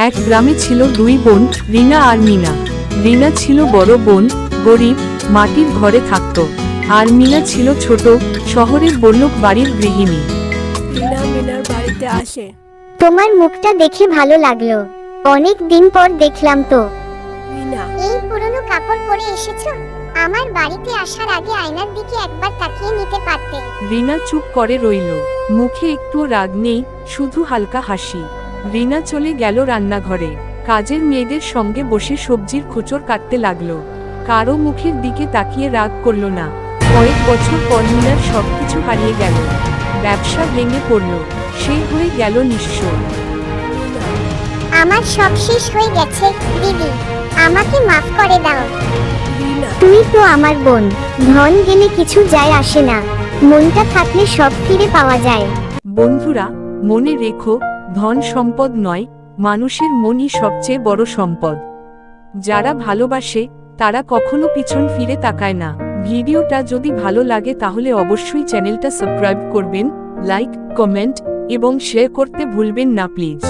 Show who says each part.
Speaker 1: এক গ্রামে ছিল দুই বোন, রিনা আর মিনা। রিনা ছিল বড় বোন, গরিব, মাটির ঘরে থাকত। আর মিনা ছিল ছোট, শহরের বড়লোক বাড়ির গৃহিণী।
Speaker 2: রিনা মিনার বাড়িতে আসে।
Speaker 3: তোমার মুখটা দেখে ভালো লাগলো, অনেক দিন পর দেখলাম তো।
Speaker 2: রিনা,
Speaker 3: এই পুরনো কাপড় পরে এসেছো? আমার বাড়িতে আসার আগে আয়নার দিকে একবার তাকিয়ে নিতে পারতে।
Speaker 1: রিনা চুপ করে রইল, মুখে একটুও রাগ নেই, শুধু হালকা হাসি। রিনা চলে গেল রান্নাঘরে, কাজের মেয়েদের সঙ্গে বসে সবজির খোঁচড় কাটতে লাগলো। কারো মুখের দিকে তাকিয়ে রাগ করল না। কয়েক বছর পর মিনার সবকিছু হারিয়ে গেল, ব্যবসা ভেঙে পড়ল, সে হয়ে গেল নিঃস্ব।
Speaker 3: আমার সব শেষ হয়ে গেছে দিদি, আমাকে মাফ করে দাও।
Speaker 2: রিনা,
Speaker 3: তুমি তো আমার বোন, ধন গেলে কিছু যায় আসে না, মনটা থাকলে সব ফিরে পাওয়া যায়।
Speaker 1: বন্ধুরা, মনে রেখো, ধন সম্পদ নয়, মানুষের মনই সবচেয়ে বড় সম্পদ। যারা ভালোবাসে তারা কখনো পিছন ফিরে তাকায় না। ভিডিওটা যদি ভালো লাগে তাহলে অবশ্যই চ্যানেলটা সাবস্ক্রাইব করবেন, লাইক, কমেন্ট এবং শেয়ার করতে ভুলবেন না প্লিজ।